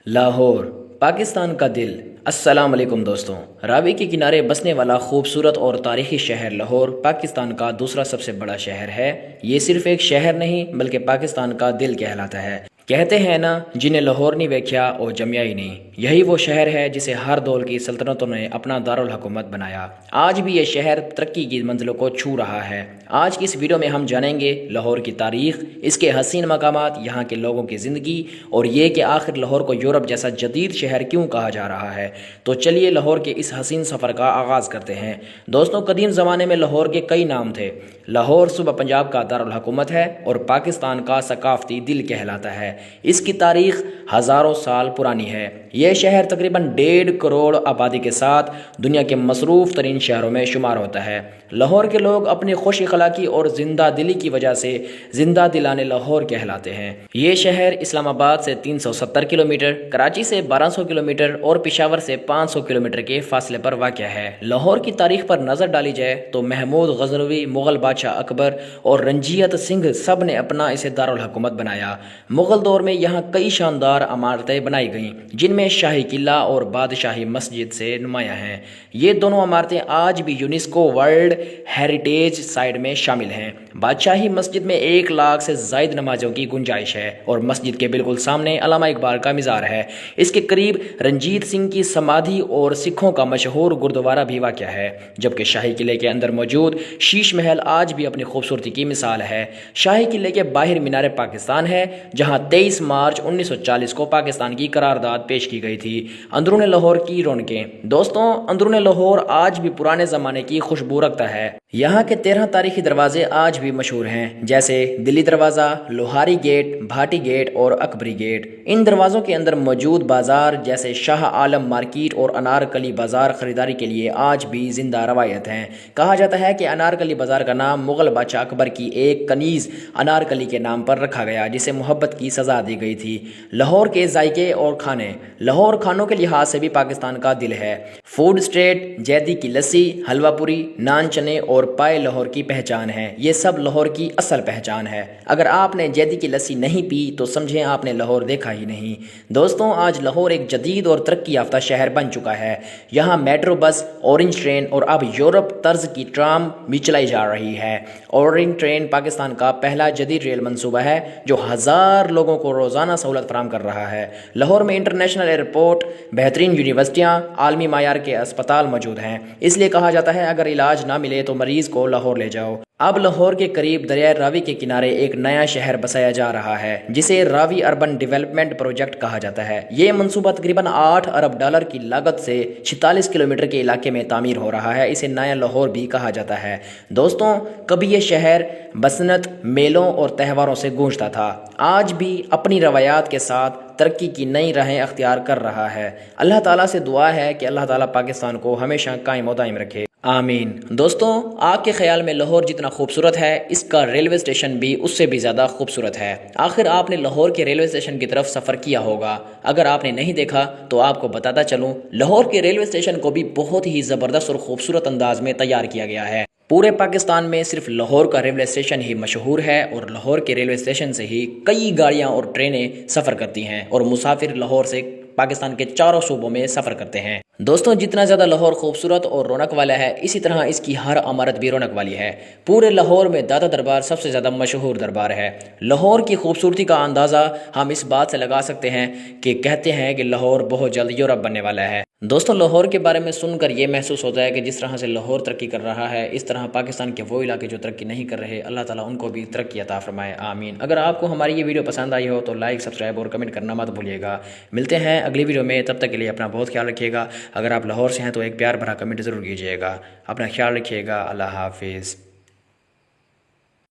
لاہور پاکستان کا دل۔ السلام علیکم دوستوں، راوی کے کنارے بسنے والا خوبصورت اور تاریخی شہر لاہور پاکستان کا دوسرا سب سے بڑا شہر ہے۔ یہ صرف ایک شہر نہیں بلکہ پاکستان کا دل کہلاتا ہے۔ کہتے ہیں نا، جنہیں لاہور نہیں ویکھیا اور جمیا ہی نہیں۔ یہی وہ شہر ہے جسے ہر دور کی سلطنتوں نے اپنا دارالحکومت بنایا۔ آج بھی یہ شہر ترقی کی منزلوں کو چھو رہا ہے۔ آج کی اس ویڈیو میں ہم جانیں گے لاہور کی تاریخ، اس کے حسین مقامات، یہاں کے لوگوں کی زندگی، اور یہ کہ آخر لاہور کو یورپ جیسا جدید شہر کیوں کہا جا رہا ہے۔ تو چلیے لاہور کے اس حسین سفر کا آغاز کرتے ہیں۔ دوستوں، قدیم زمانے میں لاہور کے کئی نام تھے۔ لاہور صوبہ پنجاب کا دارالحکومت ہے اور پاکستان کا ثقافتی دل کہلاتا ہے۔ اس کی تاریخ ہزاروں سال پرانی ہے۔ یہ شہر تقریباً 1.5 کروڑ آبادی کے ساتھ دنیا کے مصروف ترین شہروں میں شمار ہوتا ہے۔ لاہور کے لوگ اپنی خوش اخلاقی اور زندہ دلی کی وجہ سے زندہ دلان لاہور کہلاتے ہیں۔ یہ شہر اسلام آباد سے 370 کلومیٹر، کراچی سے 1200 کلومیٹر اور پشاور سے 500 کلومیٹر کے فاصلے پر واقع ہے۔ لاہور کی تاریخ پر نظر ڈالی جائے تو محمود غزنوی، مغل بادشاہ اکبر اور رنجیت سنگھ سب نے اپنا اسے دارالحکومت بنایا۔ مغل دور میں یہاں کئی شاندار عمارتیں بنائی گئیں جن میں شاہی قلعہ اور بادشاہی مسجد سے نمایاں ہیں۔ یہ دونوں عمارتیں آج بھی یونیسکو ورلڈ ہیریٹیج سائٹ میں شامل ہیں۔ بادشاہی مسجد میں 1 لاکھ سے زائد نمازوں کی گنجائش ہے اور مسجد کے بالکل سامنے علامہ اقبال کا مزار ہے۔ اس کے قریب رنجیت سنگھ کی سمادھی اور سکھوں کا مشہور گردوارہ بھی واقع ہے، جبکہ شاہی قلعے کے اندر موجود شیش محل آج بھی اپنی خوبصورتی کی مثال ہے۔ شاہی قلعے کے باہر مینار پاکستان ہے، جہاں 23 مارچ 1940 کو پاکستان کی قرارداد پیش کی گئی تھی۔ اندرون لاہور کی رونقیں۔ دوستوں، اندرون لاہور آج بھی پرانے زمانے کی خوشبو رکھتا ہے۔ یہاں کے 13 تاریخی دروازے آج بھی مشہور ہیں، جیسے دلی دروازہ، لوہاری گیٹ، بھاٹی گیٹ اور اکبری گیٹ۔ ان دروازوں کے اندر موجود بازار جیسے شاہ عالم مارکیٹ اور انارکلی بازار خریداری کے لیے آج بھی زندہ روایت ہیں۔ کہا جاتا ہے کہ انارکلی بازار کا نام مغل بادشاہ اکبر کی ایک کنیز انارکلی کے نام پر رکھا گیا، جسے محبت کی سزا دی گئی تھی۔ لاہور کے ذائقے اور کھانے۔ لاہور کھانوں کے لحاظ سے بھی پاکستان کا دل ہے۔ فوڈ اسٹریٹ، جیدی کی لسی، حلوہ پوری، نان چنے اور پائے لاہور کی پہچان ہے۔ یہ سب لاہور کی اصل پہچان ہے۔ اگر آپ نے جیدی کی لسی نہیں پی تو سمجھیں آپ نے لاہور دیکھا ہی نہیں۔ دوستوں، آج لاہور ایک جدید اور ترقی یافتہ شہر بن چکا ہے۔ یہاں میٹرو بس، اورنج ٹرین اور اب یورپ طرز کی ٹرام بھی چلائی جا رہی ہے۔ اورنج ٹرین پاکستان کا پہلا جدید ریل منصوبہ ہے جو 1000 لوگوں کو روزانہ سہولت فراہم کر رہا ہے۔ لاہور میں انٹرنیشنل ایئرپورٹ، بہترین یونیورسٹیاں، عالمی معیار کے اسپتال موجود ہیں۔ اس لیے کہا جاتا ہے اگر علاج نہ ملے تو مریض کو لاہور لے جاؤ۔ اب لاہور کے قریب دریائے راوی کے کنارے ایک نیا شہر بسایا جا رہا ہے جسے راوی اربن ڈیولپمنٹ پروجیکٹ کہا جاتا ہے۔ یہ منصوبہ تقریباً $8 ارب کی لاگت سے 46 کلومیٹر کے علاقے میں تعمیر ہو رہا ہے۔ اسے نیا لاہور بھی کہا جاتا ہے۔ دوستوں، کبھی یہ شہر بسنت، میلوں اور تہواروں سے گونجتا تھا، آج بھی اپنی روایات کے ساتھ ترقی کی نئی راہیں اختیار کر رہا ہے۔ اللہ تعالیٰ سے دعا ہے کہ اللہ تعالیٰ پاکستان کو ہمیشہ قائم و دائم رکھے، آمین۔ دوستوں، آپ کے خیال میں لاہور جتنا خوبصورت ہے، اس کا ریلوے اسٹیشن بھی اس سے بھی زیادہ خوبصورت ہے۔ آخر آپ نے لاہور کے ریلوے اسٹیشن کی طرف سفر کیا ہوگا۔ اگر آپ نے نہیں دیکھا تو آپ کو بتاتا چلوں، لاہور کے ریلوے اسٹیشن کو بھی بہت ہی زبردست اور خوبصورت انداز میں تیار کیا گیا ہے۔ پورے پاکستان میں صرف لاہور کا ریلوے اسٹیشن ہی مشہور ہے اور لاہور کے ریلوے اسٹیشن سے ہی کئی گاڑیاں اور ٹرینیں سفر کرتی ہیں اور مسافر لاہور سے پاکستان کے چاروں صوبوں میں سفر کرتے ہیں۔ دوستوں، جتنا زیادہ لاہور خوبصورت اور رونق والا ہے، اسی طرح اس کی ہر عمارت بھی رونق والی ہے۔ پورے لاہور میں دادا دربار سب سے زیادہ مشہور دربار ہے۔ لاہور کی خوبصورتی کا اندازہ ہم اس بات سے لگا سکتے ہیں کہ کہتے ہیں کہ لاہور بہت جلد یورپ بننے والا ہے۔ دوستوں، لاہور کے بارے میں سن کر یہ محسوس ہوتا ہے کہ جس طرح سے لاہور ترقی کر رہا ہے، اس طرح پاکستان کے وہ علاقے جو ترقی نہیں کر رہے، اللہ تعالیٰ ان کو بھی ترقی عطا فرمائے، آمین۔ اگر آپ کو ہماری یہ ویڈیو پسند آئی ہو تو لائک، سبسکرائب اور کمنٹ کرنا مت بھولیے گا۔ ملتے ہیں اگلی ویڈیو میں، تب تک کے لیے اپنا بہت خیال رکھیے گا۔ اگر آپ لاہور سے ہیں تو ایک پیار بھرا کمنٹ ضرور کیجیے گا۔ اپنا خیال رکھیے گا۔ اللہ حافظ۔